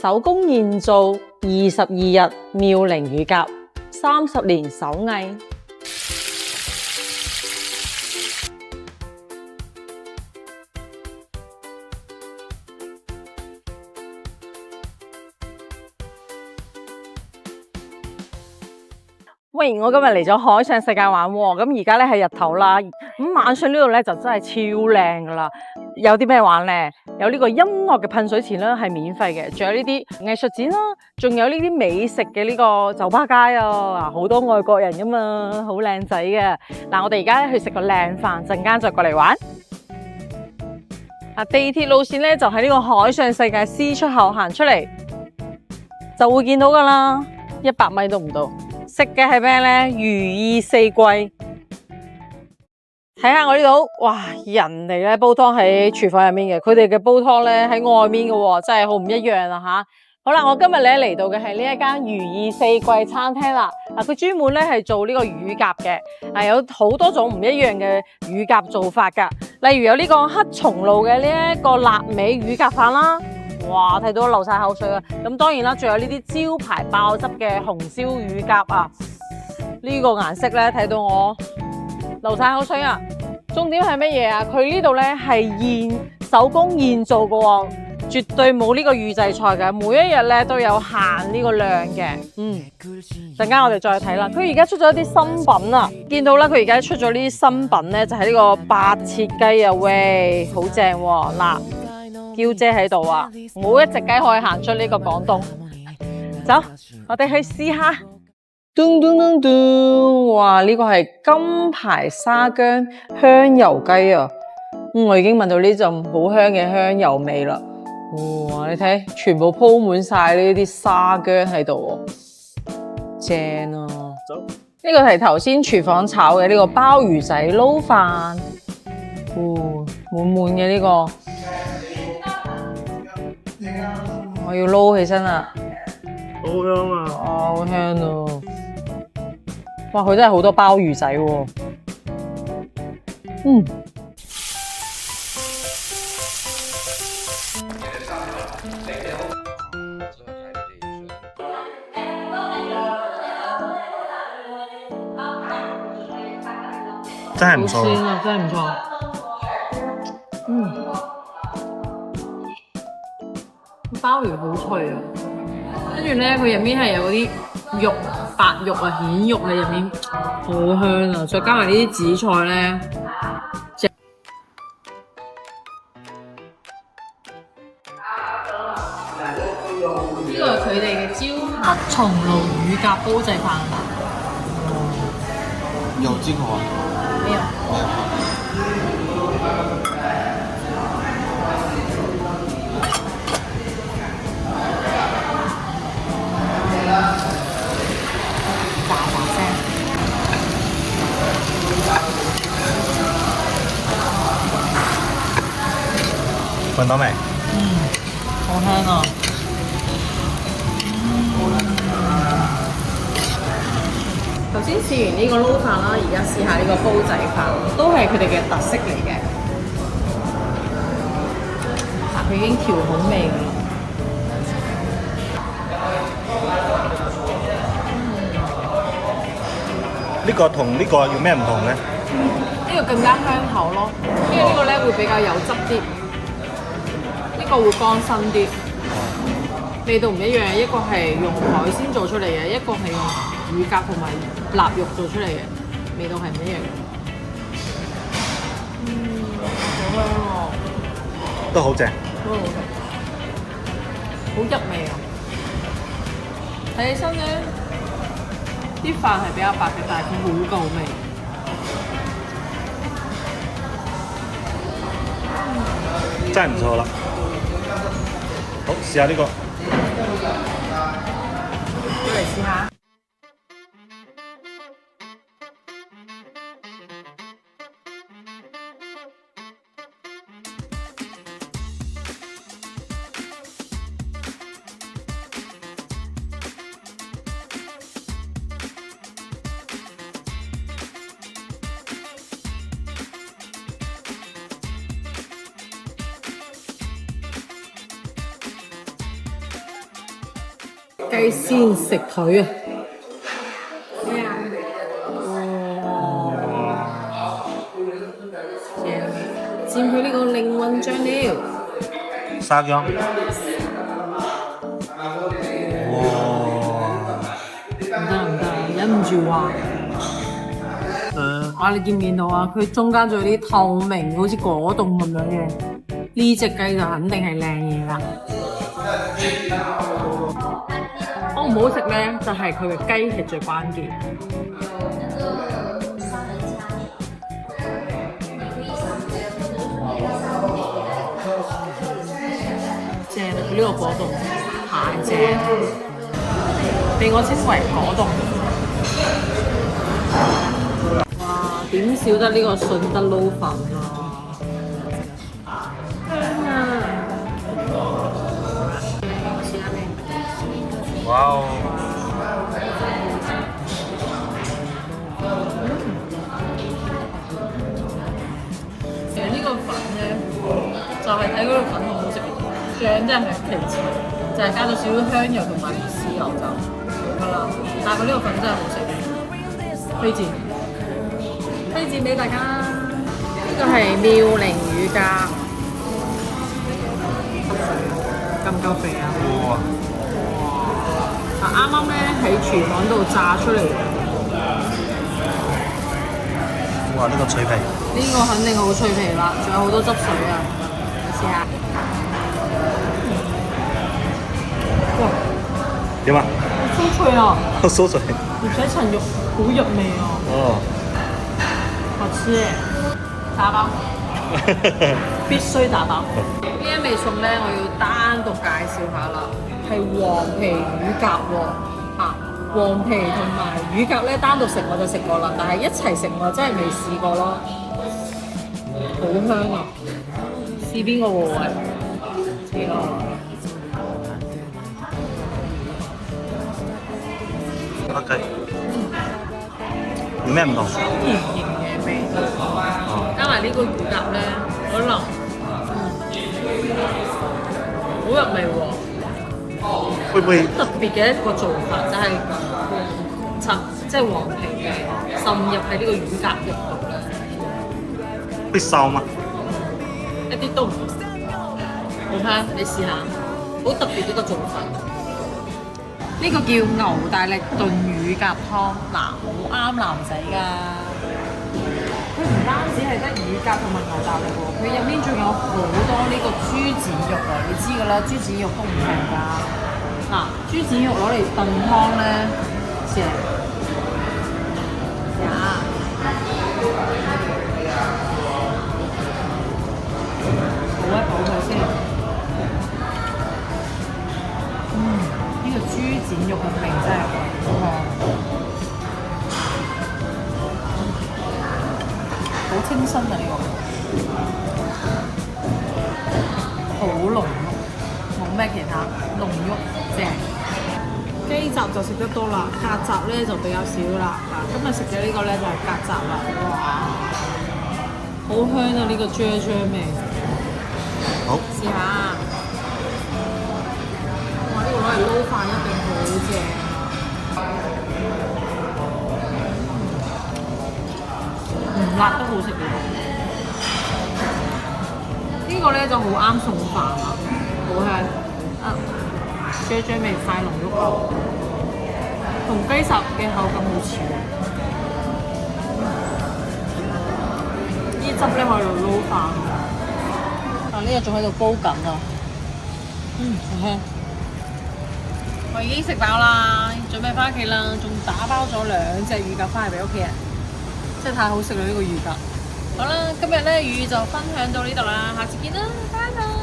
手工現做22日妙齡乳鴿，30年手藝。喂，我今日嚟咗海上世界玩喎，咁而家咧係日頭啦，咁晚上呢度咧就真係超靚噶啦。有啲咩玩咧？有呢個音樂嘅噴水池啦，係免費嘅，仲有呢啲藝術展啦，仲有呢啲美食嘅呢個酒吧街啊，好多外國人噶嘛，好靚仔嘅。嗱，我哋而家咧去食個靚飯，陣間再過嚟玩。地鐵路線咧就喺呢個海上世界 C 出口行出嚟，就會見到噶啦，100米都唔到。食嘅係咩咧？如意四季，睇下我呢度，哇！人哋咧煲湯喺廚房入面嘅，佢哋嘅煲湯咧喺外面嘅喎，真係好唔一樣啊吓！好啦，我今日咧嚟到嘅係呢一間如意四季餐廳啦。嗱，佢專門咧係做呢個乳鴿嘅，有好多種唔一樣嘅乳鴿做法噶。例如有呢個黑松露嘅呢一個臘味乳鴿飯啦。哇！睇到流晒口水啊！咁當然啦，仲有呢啲招牌爆汁嘅紅燒乳鴿啊！呢個顏色咧睇到我流晒口水啊！重點係乜嘢啊？佢呢度咧係手工現做嘅喎，絕對冇呢個預製菜嘅，每一日咧都有限呢個量嘅。陣間我哋再睇啦。佢而家出咗一啲新品啊，見到啦，佢而家出咗呢啲新品咧，就係呢個白切雞啊，喂，好正喎！嗱。嬌姐喺度啊，冇一隻雞可以行出呢個廣東。走，我哋去試下。咚咚咚咚，哇！呢個係金牌沙姜香油雞啊，我已經聞到呢陣好香嘅香油味啦。哇！你睇，全部鋪滿晒呢啲沙姜喺度，正啊！走，呢個係頭先廚房炒嘅呢個鮑魚仔撈飯，滿滿嘅呢個。我要撈起身啦，好香啊！好香啊！哇，佢真係好多鮑魚仔喎。真係唔錯。好鮮啊，真係唔錯。鮑魚好脆啊，跟住咧佢入面係有啲肉，白肉啊，蜆肉喺入面，好香啊！再加埋呢啲紫菜咧，呢個係佢哋嘅招牌松露乳鴿煲仔飯。有這個啊？沒有。聞到未？好香啊！頭先試完呢個撈飯啦，而家試下呢個煲仔飯，都係佢哋嘅特色嚟嘅。佢已經調好味㗎啦。呢個同呢個有咩唔同咧？呢個更加香口咯，因為呢個咧會比較有汁啲，呢個會乾身啲，味道唔一樣。一個係用海鮮做出嚟嘅，一個係用乳鴿同埋臘肉做出嚟嘅，味道係唔一樣嘅。好香喎！都好正。都好食，好入味啊！睇起身咧，啲飯係比較白嘅，但係佢好夠味。真係唔錯啦！好，試下呢個。過嚟試下。雞先食腿啊！咩啊？正，佔佢呢個靈魂醬料。沙姜。哇！唔得，忍唔住話。哇！你見唔見到啊？佢中間仲有啲透明，好似果凍咁樣嘅。呢隻雞就肯定係靚嘢啦。好唔好食咧？就係佢嘅雞係最關鍵。正，佢呢個果凍太正，被我稱為果凍。哇！點少得呢個順德撈粉啊！哇哦！其實呢個粉咧，就係睇嗰個粉好唔好食，醬真係其次，就係加咗少少香油同埋豉油就得啦。但係佢呢個粉真係好食，推薦俾大家。呢個係妙齡乳鴿，夠唔夠肥啊？哇！啱啱咧喺廚房度炸出嚟，哇！呢個脆皮，呢個肯定好脆皮啦，仲有好多汁水啊！試下，哇！點啊？酥脆啊，酥脆。而且層肉好入味啊！哦。好吃耶！打包，必須打包。呢一味餸咧，我要單獨介紹下啦。係黃皮乳鴿喎，黃皮同埋乳鴿咧單獨食我就食過啦，但係一齊食我真係未試過咯，好香啊！試邊個喎？喂，試咯。OK。有咩唔同？甜甜嘅味道，加埋呢個乳鴿咧，可能好入味喎。會唔會特別嘅一個做法就係即係黃皮嘅滲入喺呢個乳鴿肉度咧，會臊嗎？一啲都唔好香，你試下，好特別呢個做法。呢個叫牛大力燉乳鴿湯，嗱，好啱男仔㗎。佢唔單止係得乳鴿同埋牛大力喎，佢入面仲有好多呢個豬展肉啊！你知㗎啦，豬展肉都唔平㗎。嗱，豬展肉攞嚟燉湯咧，正呀！補一補佢先。呢個豬展肉嘅味真係好香，好清新啊！呢個好濃郁，冇咩其他，濃郁正。雞雜就食得多啦，曱甴咧就比較少啦。嗱，今日食嘅呢個咧就係曱甴啦，哇，好香啊！呢個啫啫味，好，試下。哇！呢個攞嚟撈飯一定好正啊！唔辣都好食嘅。呢個咧就好啱餸飯啦，好香啊！啫啫味太濃郁啦，同雞雜嘅口感好似喎。呢汁咧可以嚟撈飯，但呢個仲喺度煲緊啊！好香。我已經食飽啦，準備翻屋企啦，仲打包咗2隻乳鴿翻嚟俾屋企人，真係太好食啦！呢個乳鴿。好啦，今日咧魚就分享到呢度啦，下次見啦，拜拜。